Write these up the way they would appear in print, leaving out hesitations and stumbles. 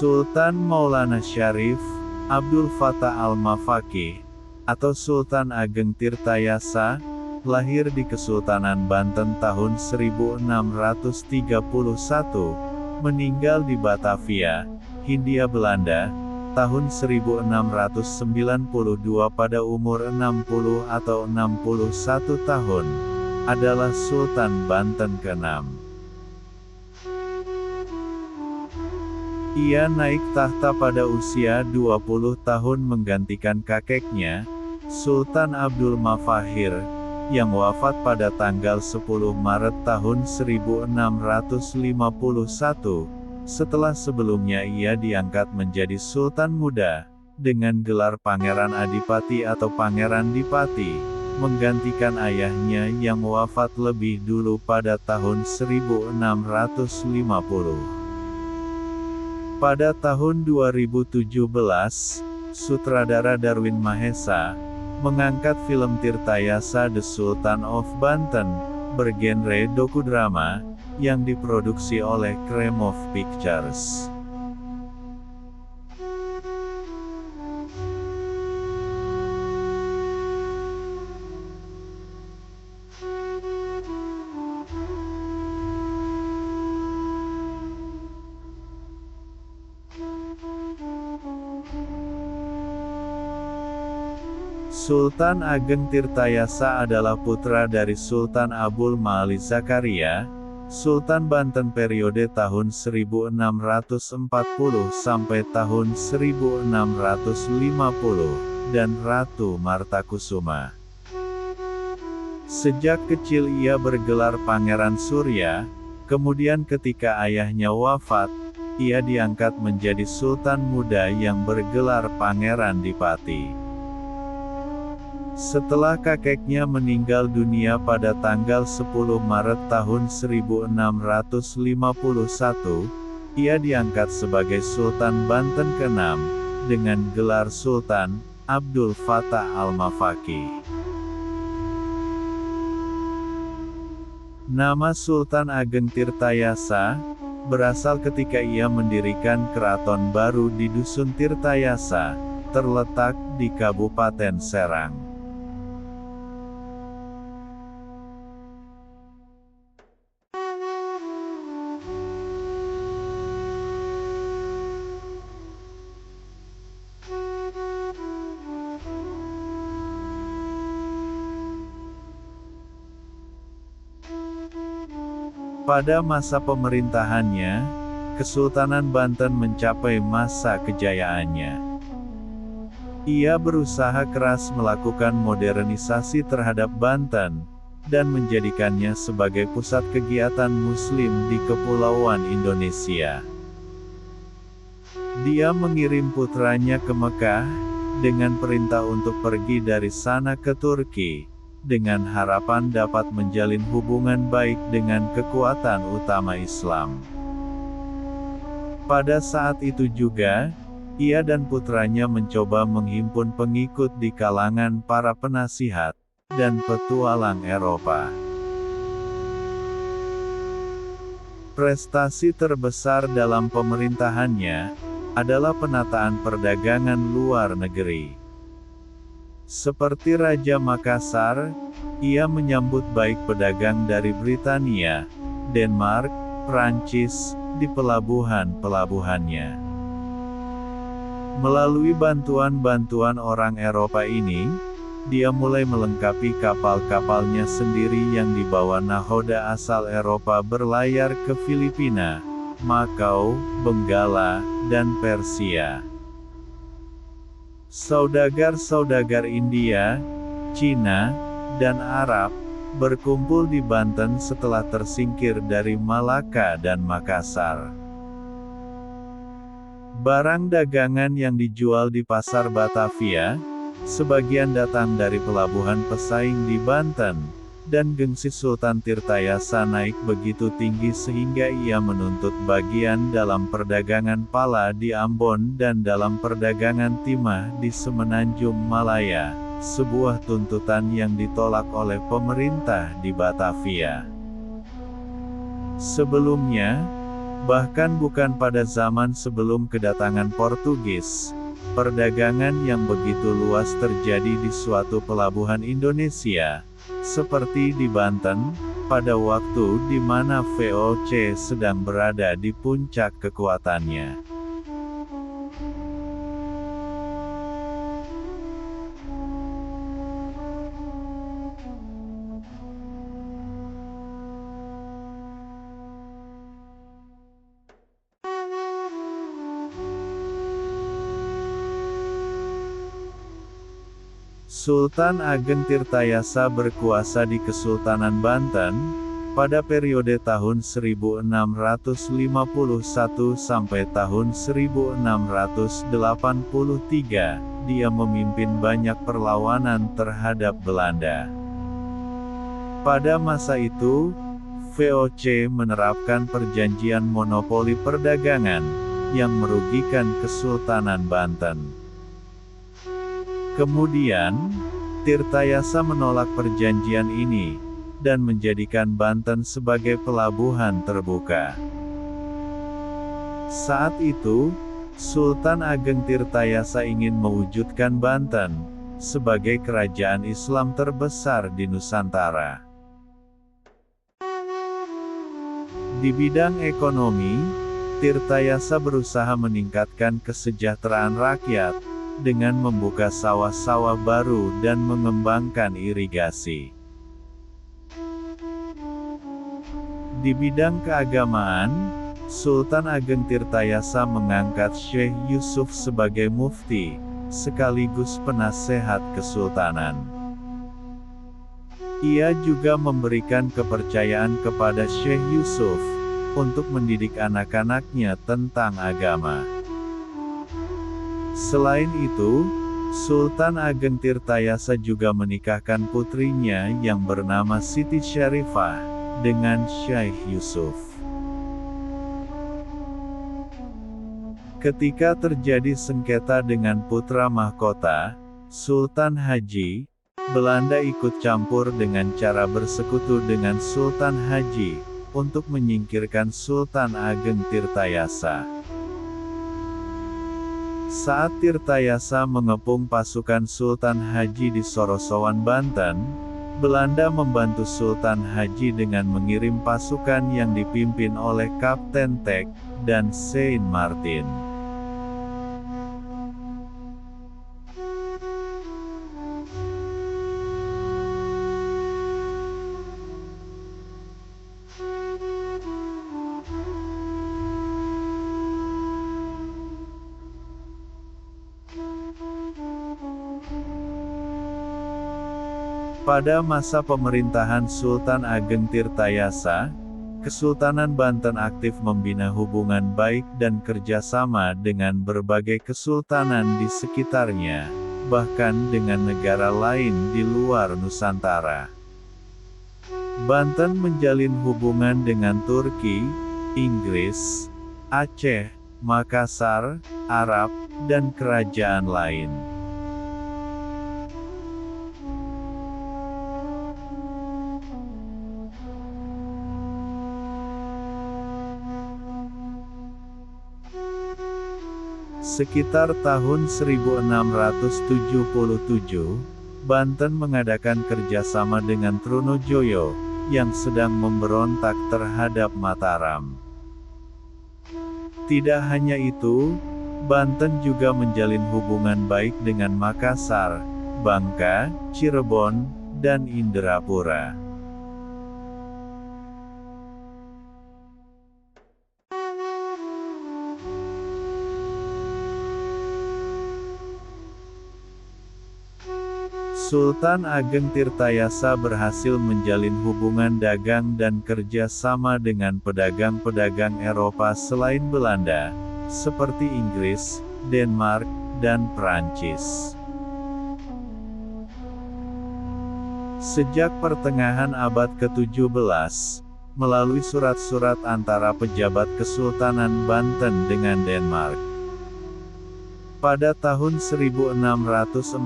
Sultan Maulana Syarif Abdul Fattah Al-Mafaqih, atau Sultan Ageng Tirtayasa, lahir di Kesultanan Banten tahun 1631, meninggal di Batavia, Hindia Belanda, tahun 1692 pada umur 60 atau 61 tahun, adalah Sultan Banten ke-6. Ia naik tahta pada usia 20 tahun menggantikan kakeknya, Sultan Abdul Mafahir, yang wafat pada tanggal 10 Maret tahun 1651, setelah sebelumnya ia diangkat menjadi Sultan Muda, dengan gelar Pangeran Adipati atau Pangeran Dipati, menggantikan ayahnya yang wafat lebih dulu pada tahun 1650. Pada tahun 2017, sutradara Darwin Mahesa mengangkat film Tirtayasa The Sultan of Banten, bergenre dokudrama, yang diproduksi oleh Kremov Pictures. Sultan Ageng Tirtayasa adalah putra dari Sultan Abul Ma'ali Zakaria, Sultan Banten periode tahun 1640 sampai tahun 1650, dan Ratu Martakusuma. Sejak kecil ia bergelar Pangeran Surya, kemudian ketika ayahnya wafat, ia diangkat menjadi Sultan Muda yang bergelar Pangeran Dipati. Setelah kakeknya meninggal dunia pada tanggal 10 Maret tahun 1651, ia diangkat sebagai Sultan Banten ke-6, dengan gelar Sultan Abdul Fattah Al-Mafaqih. Nama Sultan Ageng Tirtayasa berasal ketika ia mendirikan keraton baru di Dusun Tirtayasa, terletak di Kabupaten Serang. Pada masa pemerintahannya, Kesultanan Banten mencapai masa kejayaannya. Ia berusaha keras melakukan modernisasi terhadap Banten, dan menjadikannya sebagai pusat kegiatan Muslim di Kepulauan Indonesia. Dia mengirim putranya ke Mekah, dengan perintah untuk pergi dari sana ke Turki, dengan harapan dapat menjalin hubungan baik dengan kekuatan utama Islam. Pada saat itu juga, ia dan putranya mencoba menghimpun pengikut di kalangan para penasihat dan petualang Eropa. Prestasi terbesar dalam pemerintahannya adalah penataan perdagangan luar negeri. Seperti Raja Makassar, ia menyambut baik pedagang dari Britania, Denmark, Prancis, di pelabuhan-pelabuhannya. Melalui bantuan-bantuan orang Eropa ini, dia mulai melengkapi kapal-kapalnya sendiri yang dibawa nahoda asal Eropa berlayar ke Filipina, Makau, Benggala, dan Persia. Saudagar-saudagar India, Cina, dan Arab berkumpul di Banten setelah tersingkir dari Malaka dan Makassar. Barang dagangan yang dijual di pasar Batavia, sebagian datang dari pelabuhan pesaing di Banten, dan gengsi Sultan Tirtayasa naik begitu tinggi sehingga ia menuntut bagian dalam perdagangan pala di Ambon dan dalam perdagangan timah di Semenanjung Malaya, sebuah tuntutan yang ditolak oleh pemerintah di Batavia. Sebelumnya, Bahkan bukan pada zaman sebelum kedatangan Portugis, perdagangan yang begitu luas terjadi di suatu pelabuhan Indonesia, seperti di Banten, pada waktu di mana VOC sedang berada di puncak kekuatannya. Sultan Ageng Tirtayasa berkuasa di Kesultanan Banten, pada periode tahun 1651 sampai tahun 1683, dia memimpin banyak perlawanan terhadap Belanda. Pada masa itu, VOC menerapkan perjanjian monopoli perdagangan, yang merugikan Kesultanan Banten. Kemudian, Tirtayasa menolak perjanjian ini, dan menjadikan Banten sebagai pelabuhan terbuka. Saat itu, Sultan Ageng Tirtayasa ingin mewujudkan Banten sebagai kerajaan Islam terbesar di Nusantara. Di bidang ekonomi, Tirtayasa berusaha meningkatkan kesejahteraan rakyat, dengan membuka sawah-sawah baru dan mengembangkan irigasi. Di bidang keagamaan, Sultan Ageng Tirtayasa mengangkat Syekh Yusuf sebagai mufti, sekaligus penasehat kesultanan. Ia juga memberikan kepercayaan kepada Syekh Yusuf, untuk mendidik anak-anaknya tentang agama. Selain itu, Sultan Ageng Tirtayasa juga menikahkan putrinya yang bernama Siti Syarifah, dengan Syekh Yusuf. Ketika terjadi sengketa dengan putra mahkota, Sultan Haji, Belanda ikut campur dengan cara bersekutu dengan Sultan Haji, untuk menyingkirkan Sultan Ageng Tirtayasa. Saat Tirtayasa mengepung pasukan Sultan Haji di Sorosowan, Banten, Belanda membantu Sultan Haji dengan mengirim pasukan yang dipimpin oleh Kapten Tek dan Saint Martin. Pada masa pemerintahan Sultan Ageng Tirtayasa, Kesultanan Banten aktif membina hubungan baik dan kerjasama dengan berbagai kesultanan di sekitarnya, bahkan dengan negara lain di luar Nusantara. Banten menjalin hubungan dengan Turki, Inggris, Aceh, Makassar, Arab, dan kerajaan lain. Sekitar tahun 1677, Banten mengadakan kerjasama dengan Trunojoyo, yang sedang memberontak terhadap Mataram. Tidak hanya itu, Banten juga menjalin hubungan baik dengan Makassar, Bangka, Cirebon, dan Indrapura. Sultan Ageng Tirtayasa berhasil menjalin hubungan dagang dan kerja sama dengan pedagang-pedagang Eropa selain Belanda, seperti Inggris, Denmark, dan Prancis. Sejak pertengahan abad ke-17, melalui surat-surat antara pejabat Kesultanan Banten dengan Denmark. Pada tahun 1642,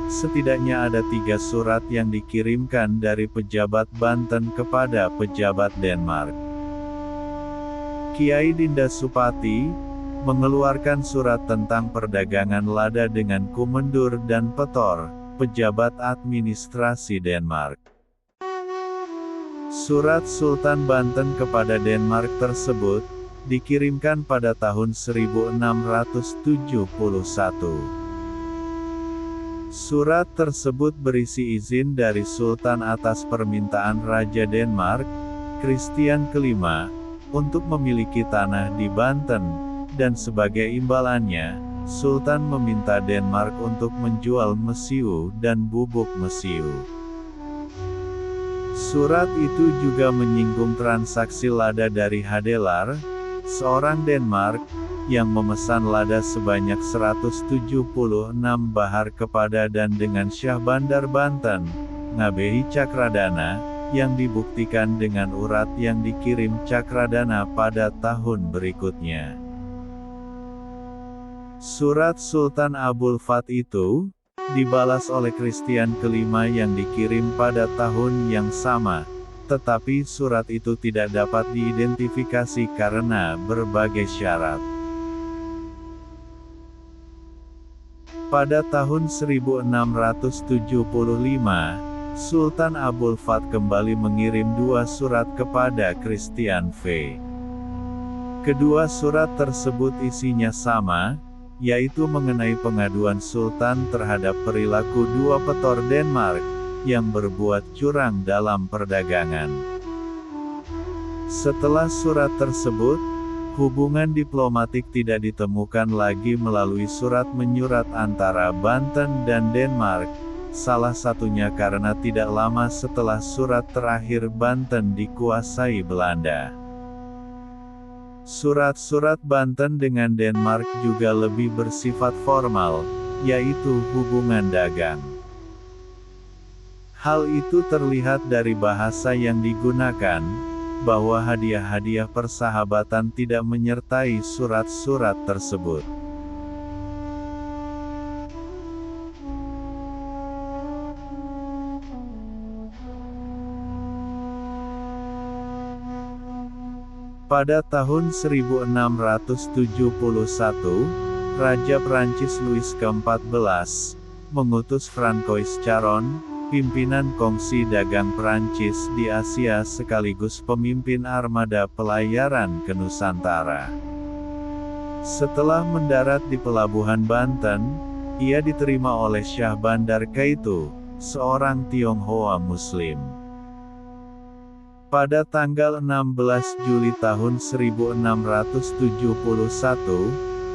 setidaknya ada 3 surat yang dikirimkan dari pejabat Banten kepada pejabat Denmark. Kiai Dinda Supati mengeluarkan surat tentang perdagangan lada dengan Kumendur dan Petor, pejabat administrasi Denmark. Surat Sultan Banten kepada Denmark tersebut dikirimkan pada tahun 1671. Surat tersebut berisi izin dari Sultan atas permintaan Raja Denmark, Christian kelima, untuk memiliki tanah di Banten, dan sebagai imbalannya, Sultan meminta Denmark untuk menjual mesiu dan bubuk mesiu. Surat itu juga menyinggung transaksi lada dari Hadelar, seorang Denmark, yang memesan lada sebanyak 176 bahar kepada dan dengan Syah Bandar Banten, Ngabehi Cakradana, yang dibuktikan dengan urat yang dikirim Cakradana pada tahun berikutnya. Surat Sultan Abul Fath itu dibalas oleh Christian kelima yang dikirim pada tahun yang sama, tetapi surat itu tidak dapat diidentifikasi karena berbagai syarat. Pada tahun 1675, Sultan Abul Fath kembali mengirim dua surat kepada Christian V. Kedua surat tersebut isinya sama, yaitu mengenai pengaduan Sultan terhadap perilaku dua petor Denmark, yang berbuat curang dalam perdagangan. Setelah surat tersebut, hubungan diplomatik tidak ditemukan lagi melalui surat menyurat antara Banten dan Denmark, salah satunya karena tidak lama setelah surat terakhir Banten dikuasai Belanda. Surat-surat Banten dengan Denmark juga lebih bersifat formal, yaitu hubungan dagang. Hal itu terlihat dari bahasa yang digunakan, bahwa hadiah-hadiah persahabatan tidak menyertai surat-surat tersebut. Pada tahun 1671, Raja Prancis Louis ke-14 mengutus Francois Charon, pimpinan kongsi dagang Prancis di Asia sekaligus pemimpin armada pelayaran ke Nusantara. Setelah mendarat di pelabuhan Banten, ia diterima oleh Syah Bandar Kaitu, seorang Tionghoa Muslim. Pada tanggal 16 Juli tahun 1671,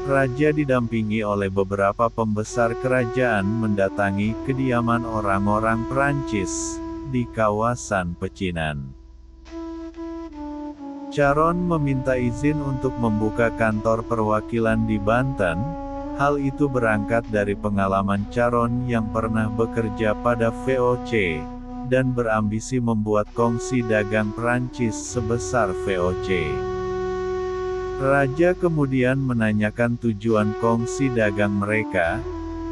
Raja didampingi oleh beberapa pembesar kerajaan mendatangi kediaman orang-orang Prancis, di kawasan Pecinan. Charon meminta izin untuk membuka kantor perwakilan di Banten. Hal itu berangkat dari pengalaman Charon yang pernah bekerja pada VOC, dan berambisi membuat kongsi dagang Prancis sebesar VOC. Raja kemudian menanyakan tujuan kongsi dagang mereka,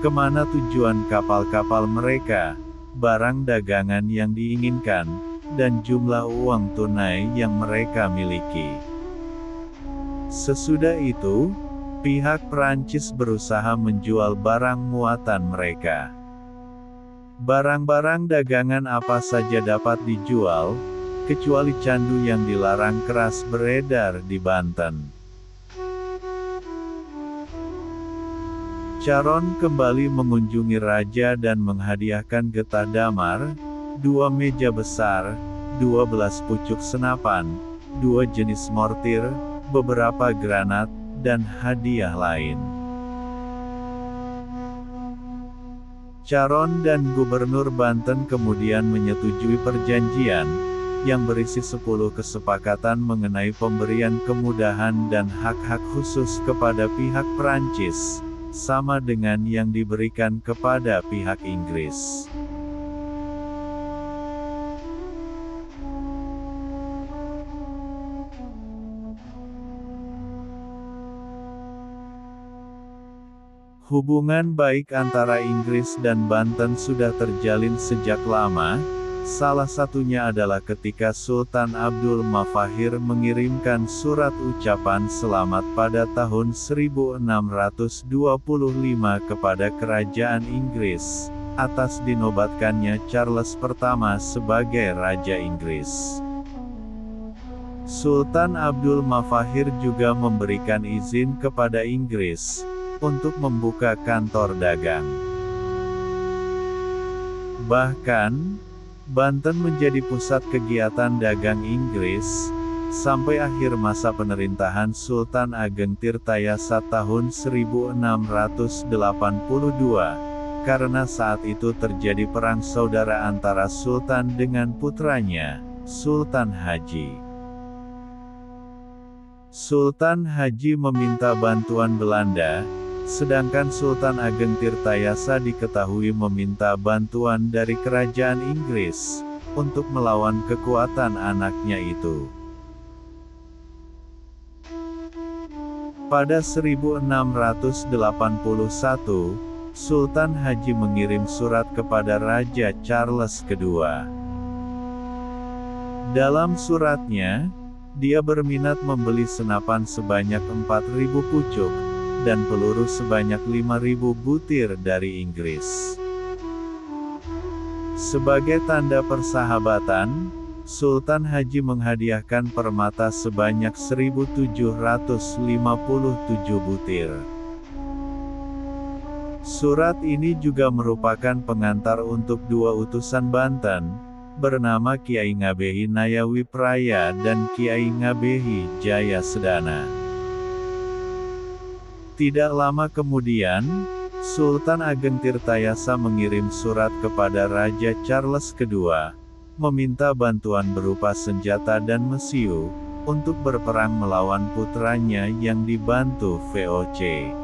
kemana tujuan kapal-kapal mereka, barang dagangan yang diinginkan, dan jumlah uang tunai yang mereka miliki. Sesudah itu, pihak Prancis berusaha menjual barang muatan mereka. Barang-barang dagangan apa saja dapat dijual, kecuali candu yang dilarang keras beredar di Banten. Charon kembali mengunjungi raja dan menghadiahkan getah damar, 2 meja besar, 12 pucuk senapan, 2 jenis mortir, beberapa granat, dan hadiah lain. Charon dan Gubernur Banten kemudian menyetujui perjanjian, yang berisi 10 kesepakatan mengenai pemberian kemudahan dan hak-hak khusus kepada pihak Prancis, sama dengan yang diberikan kepada pihak Inggris. Hubungan baik antara Inggris dan Banten sudah terjalin sejak lama, Salah satunya adalah ketika Sultan Abdul Mafahir mengirimkan surat ucapan selamat pada tahun 1625 kepada Kerajaan Inggris, atas dinobatkannya Charles pertama sebagai Raja Inggris. Sultan Abdul Mafahir juga memberikan izin kepada Inggris untuk membuka kantor dagang. Bahkan, Banten menjadi pusat kegiatan dagang Inggris, sampai akhir masa pemerintahan Sultan Ageng Tirtayasa tahun 1682, karena saat itu terjadi perang saudara antara Sultan dengan putranya, Sultan Haji. Sultan Haji meminta bantuan Belanda, sedangkan Sultan Ageng Tirtayasa diketahui meminta bantuan dari kerajaan Inggris, untuk melawan kekuatan anaknya itu. Pada 1681, Sultan Haji mengirim surat kepada Raja Charles II. Dalam suratnya, dia berminat membeli senapan sebanyak 4.000 pucuk, dan peluru sebanyak 5.000 butir dari Inggris. Sebagai tanda persahabatan, Sultan Haji menghadiahkan permata sebanyak 1.757 butir. Surat ini juga merupakan pengantar untuk dua utusan Banten, bernama Kiai Ngabehi Nayawi Praya dan Kiai Ngabehi Jaya Sedana. Tidak lama kemudian, Sultan Ageng Tirtayasa mengirim surat kepada Raja Charles II, meminta bantuan berupa senjata dan mesiu, untuk berperang melawan putranya yang dibantu VOC.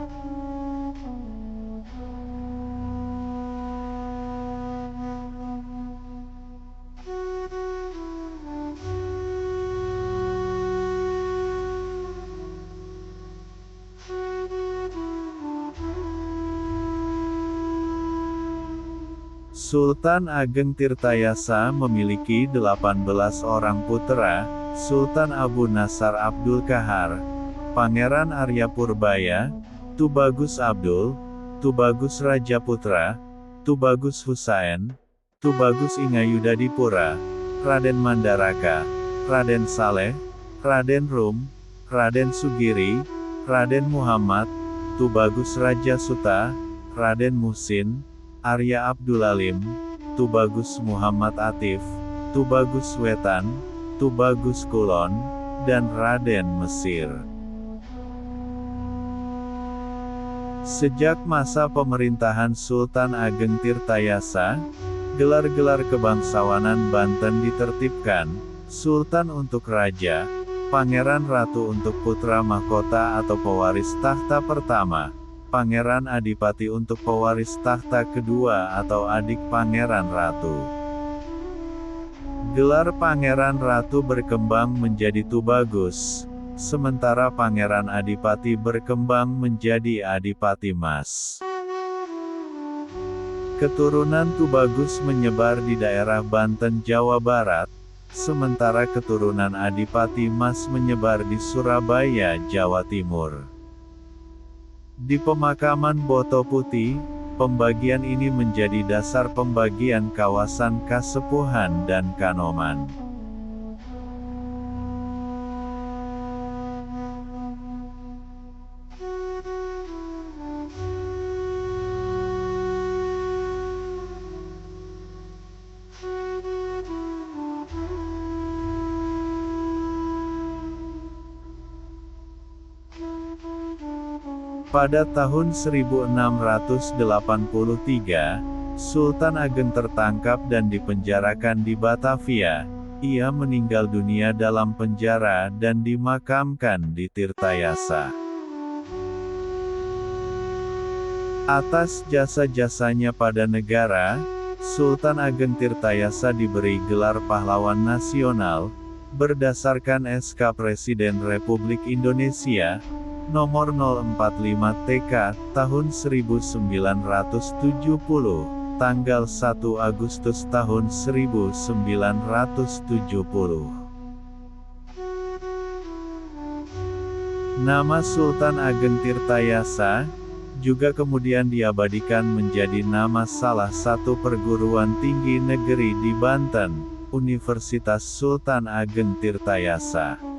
Sultan Ageng Tirtayasa memiliki 18 orang putra: Sultan Abu Nasar Abdul Kahar, Pangeran Arya Purbaya, Tubagus Abdul, Tubagus Rajaputra, Tubagus Husain, Tubagus Ingayudadipura, Raden Mandaraka, Raden Saleh, Raden Rum, Raden Sugiri, Raden Muhammad, Tubagus Raja Suta, Raden Muhsin, Arya Abdul Alim, Tubagus Muhammad Atif, Tubagus Wetan, Tubagus Kulon, dan Raden Mesir. Sejak masa pemerintahan Sultan Ageng Tirtayasa, gelar-gelar kebangsawanan Banten ditertibkan: Sultan untuk Raja, Pangeran Ratu untuk putra mahkota atau pewaris tahta pertama, Pangeran Adipati untuk pewaris tahta kedua atau adik Pangeran Ratu. Gelar Pangeran Ratu berkembang menjadi Tubagus, sementara Pangeran Adipati berkembang menjadi Adipati Mas. Keturunan Tubagus menyebar di daerah Banten, Jawa Barat, sementara keturunan Adipati Mas menyebar di Surabaya, Jawa Timur. Di pemakaman Boto Putih, pembagian ini menjadi dasar pembagian kawasan Kasepuhan dan Kanoman. Pada tahun 1683, Sultan Ageng tertangkap dan dipenjarakan di Batavia. Ia meninggal dunia dalam penjara dan dimakamkan di Tirtayasa. Atas jasa-jasanya pada negara, Sultan Ageng Tirtayasa diberi gelar Pahlawan Nasional, berdasarkan SK Presiden Republik Indonesia, Nomor 045 TK, tahun 1970, tanggal 1 Agustus tahun 1970. Nama Sultan Ageng Tirtayasa juga kemudian diabadikan menjadi nama salah satu perguruan tinggi negeri di Banten, Universitas Sultan Ageng Tirtayasa.